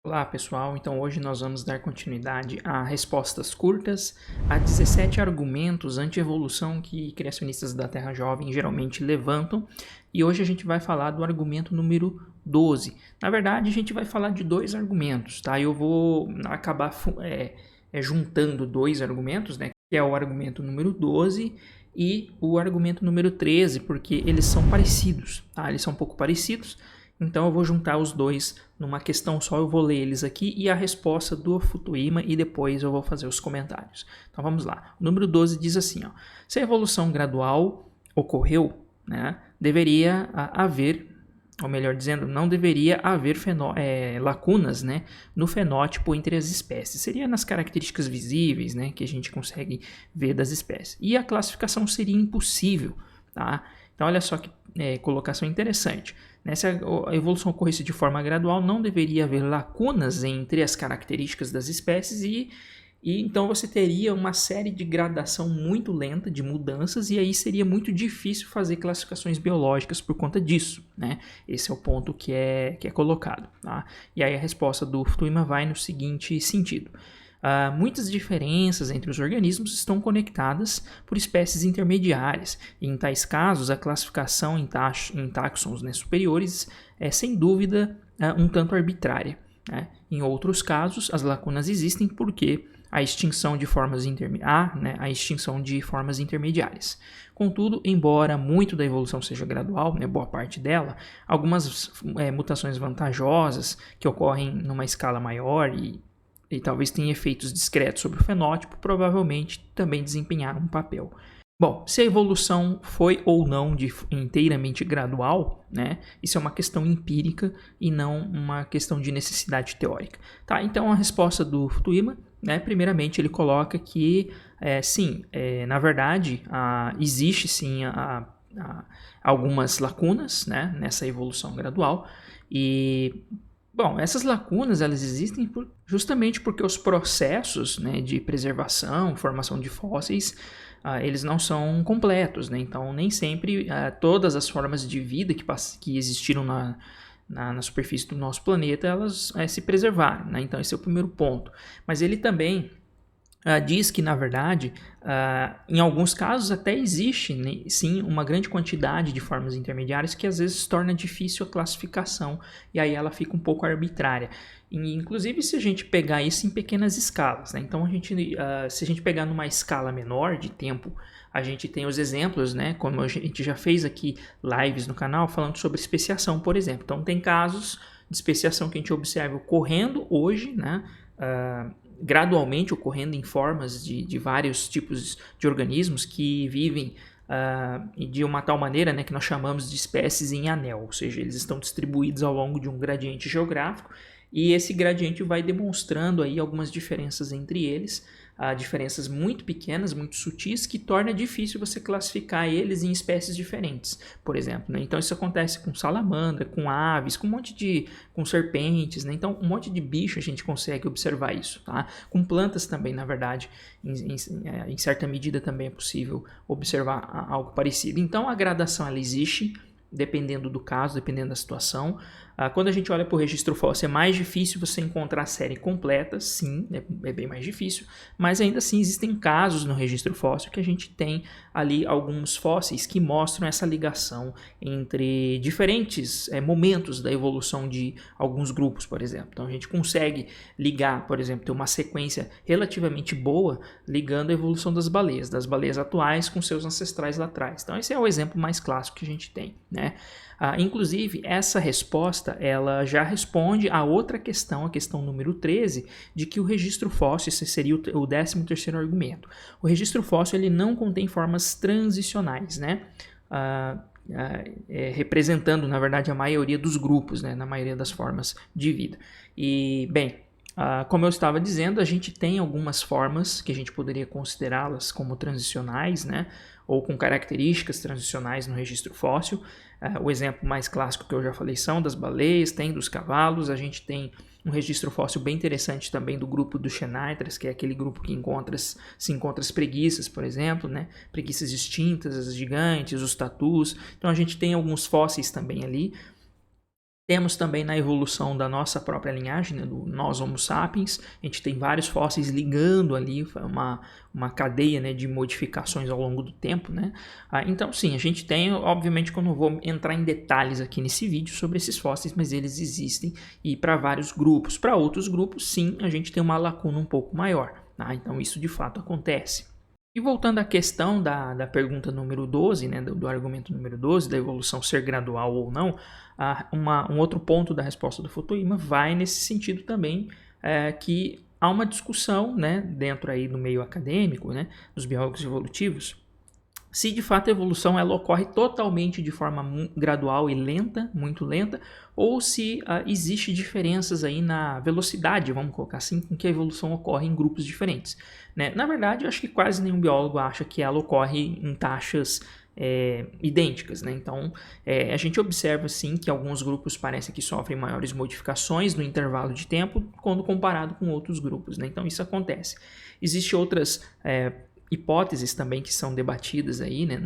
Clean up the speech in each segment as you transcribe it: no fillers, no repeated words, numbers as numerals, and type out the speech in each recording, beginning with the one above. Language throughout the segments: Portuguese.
Olá pessoal, então hoje nós vamos dar continuidade a respostas curtas a 17 argumentos anti-evolução que criacionistas da Terra Jovem geralmente levantam, e hoje a gente vai falar do argumento número 12. Na verdade, a gente vai falar de dois argumentos, tá? Eu vou acabar juntando dois argumentos, né? Que é o argumento número 12 e o argumento número 13, porque eles são parecidos, tá? Eles são um pouco parecidos. Então eu vou juntar os dois numa questão só, eu vou ler eles aqui e a resposta do Futuyma e depois eu vou fazer os comentários. Então vamos lá. O número 12 diz assim, ó: se a evolução gradual ocorreu, né, deveria haver, ou melhor dizendo, não deveria haver lacunas, né, no fenótipo entre as espécies. Seria nas características visíveis, né, que a gente consegue ver das espécies. E a classificação seria impossível, tá? Então olha só que colocação interessante. Se a evolução ocorresse de forma gradual, não deveria haver lacunas entre as características das espécies e então você teria uma série de gradação muito lenta de mudanças e aí seria muito difícil fazer classificações biológicas por conta disso, né? Esse é o ponto que é colocado, tá? E aí a resposta do Futuyma vai no seguinte sentido. Muitas diferenças entre os organismos estão conectadas por espécies intermediárias, e em tais casos a classificação em taxons, né, superiores é sem dúvida um tanto arbitrária, né? Em outros casos, as lacunas existem porque a extinção de formas intermediárias. Contudo, embora muito da evolução seja gradual, né, boa parte dela, algumas mutações vantajosas que ocorrem numa escala maior e talvez tenha efeitos discretos sobre o fenótipo, provavelmente também desempenharam um papel. Bom, se a evolução foi ou não inteiramente gradual, né, isso é uma questão empírica e não uma questão de necessidade teórica. Tá? Então a resposta do Futuyma, né, primeiramente ele coloca que sim, na verdade existe sim algumas lacunas, né, nessa evolução gradual e bom, essas lacunas elas existem justamente porque os processos, né, de preservação, formação de fósseis, eles não são completos, né? Então nem sempre todas as formas de vida que existiram na superfície do nosso planeta elas se preservaram, né? Então esse é o primeiro ponto. Mas ele também diz que, na verdade, em alguns casos até existe, né, sim, uma grande quantidade de formas intermediárias que às vezes torna difícil a classificação e aí ela fica um pouco arbitrária. E, inclusive, se a gente pegar isso em pequenas escalas, né? Então, se a gente pegar numa escala menor de tempo, a gente tem os exemplos, né? Como a gente já fez aqui lives no canal falando sobre especiação, por exemplo. Então, tem casos de especiação que a gente observa ocorrendo hoje, né? Gradualmente ocorrendo em formas de vários tipos de organismos que vivem de uma tal maneira, né, que nós chamamos de espécies em anel, ou seja, eles estão distribuídos ao longo de um gradiente geográfico e esse gradiente vai demonstrando aí algumas diferenças entre eles, diferenças muito pequenas, muito sutis, que torna difícil você classificar eles em espécies diferentes, por exemplo, né? Então isso acontece com salamandra, com aves, com serpentes, né? Então um monte de bicho a gente consegue observar isso, tá? Com plantas também, na verdade, em certa medida também é possível observar algo parecido. Então a gradação ela existe, dependendo do caso, dependendo da situação. Quando a gente olha para o registro fóssil, é mais difícil você encontrar a série completa, sim, é bem mais difícil, mas ainda assim existem casos no registro fóssil que a gente tem ali alguns fósseis que mostram essa ligação entre diferentes momentos da evolução de alguns grupos, por exemplo. Então a gente consegue ligar, por exemplo, ter uma sequência relativamente boa ligando a evolução das baleias atuais com seus ancestrais lá atrás. Então esse é o exemplo mais clássico que a gente tem, né? Inclusive, essa resposta ela já responde a outra questão, a questão número 13, de que o registro fóssil, esse seria o 13º argumento. O registro fóssil ele não contém formas transicionais, né? Representando, na verdade, a maioria dos grupos, né? Na maioria das formas de vida. E, bem, como eu estava dizendo, a gente tem algumas formas que a gente poderia considerá-las como transicionais, né? Ou com características transicionais no registro fóssil. O exemplo mais clássico que eu já falei são das baleias, tem dos cavalos, a gente tem um registro fóssil bem interessante também do grupo dos Xenartras, que é aquele grupo que se encontra as preguiças, por exemplo, né? Preguiças extintas, as gigantes, os tatus. Então a gente tem alguns fósseis também ali. Temos também na evolução da nossa própria linhagem, né, do nós Homo sapiens, a gente tem vários fósseis ligando ali uma cadeia, né, de modificações ao longo do tempo, né? Então sim, a gente tem, obviamente que eu não vou entrar em detalhes aqui nesse vídeo sobre esses fósseis, mas eles existem e para vários grupos. Para outros grupos, sim, a gente tem uma lacuna um pouco maior, tá? Então isso de fato acontece. E voltando à questão da pergunta número 12, né, do argumento número 12, da evolução ser gradual ou não, um outro ponto da resposta do Fukuyama vai nesse sentido também, que há uma discussão, né, dentro aí do meio acadêmico, né, dos biólogos evolutivos, se de fato a evolução ela ocorre totalmente de forma gradual e lenta, muito lenta, ou se existe diferenças aí na velocidade, vamos colocar assim, com que a evolução ocorre em grupos diferentes, né? Na verdade, eu acho que quase nenhum biólogo acha que ela ocorre em taxas idênticas, né? Então, a gente observa sim que alguns grupos parecem que sofrem maiores modificações no intervalo de tempo quando comparado com outros grupos, né? Então, isso acontece. Existem outras hipóteses também que são debatidas aí, né,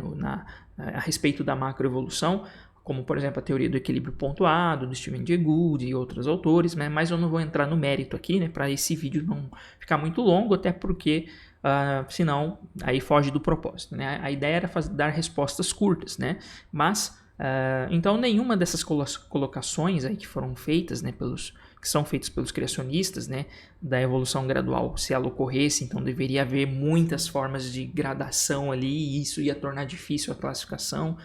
a respeito da macroevolução, como por exemplo a teoria do equilíbrio pontuado, do Stephen Jay Gould e outros autores, né, mas eu não vou entrar no mérito aqui, né, para esse vídeo não ficar muito longo, até porque senão aí foge do propósito, né? A ideia era dar respostas curtas, né, mas então nenhuma dessas colocações aí que foram feitas, né, que são feitas pelos criacionistas, né, da evolução gradual, se ela ocorresse, então deveria haver muitas formas de gradação ali e isso ia tornar difícil a classificação.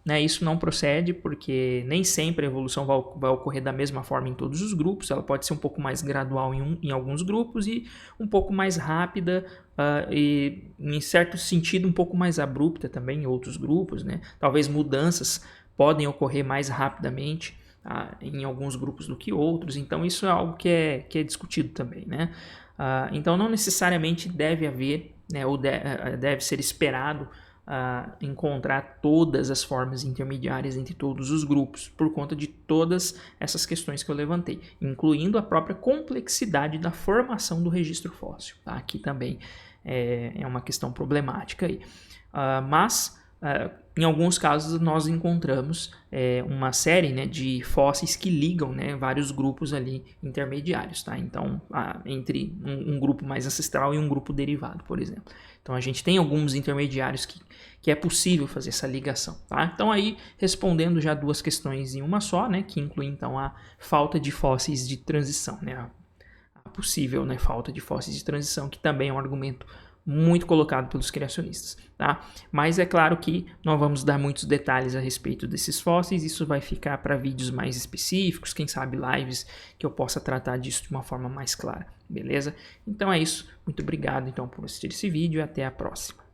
Né, isso não procede porque nem sempre a evolução vai ocorrer da mesma forma em todos os grupos, ela pode ser um pouco mais gradual em alguns grupos e um pouco mais rápida e em certo sentido um pouco mais abrupta também em outros grupos, né? Talvez mudanças podem ocorrer mais rapidamente em alguns grupos do que outros, então isso é algo que é discutido também, né? Então não necessariamente deve haver, né, ou deve ser esperado encontrar todas as formas intermediárias entre todos os grupos, por conta de todas essas questões que eu levantei, incluindo a própria complexidade da formação do registro fóssil. Tá? Aqui também é uma questão problemática aí. Mas em alguns casos nós encontramos uma série, né, de fósseis que ligam, né, vários grupos ali intermediários, tá? Então, entre um grupo mais ancestral e um grupo derivado, por exemplo. Então a gente tem alguns intermediários que é possível fazer essa ligação, tá? Então aí respondendo já duas questões em uma só, né, que inclui então a falta de fósseis de transição, né, a possível, né, falta de fósseis de transição, que também é um argumento muito colocado pelos criacionistas, tá? Mas é claro que não vamos dar muitos detalhes a respeito desses fósseis, isso vai ficar para vídeos mais específicos, quem sabe lives que eu possa tratar disso de uma forma mais clara, beleza? Então é isso, muito obrigado então por assistir esse vídeo e até a próxima.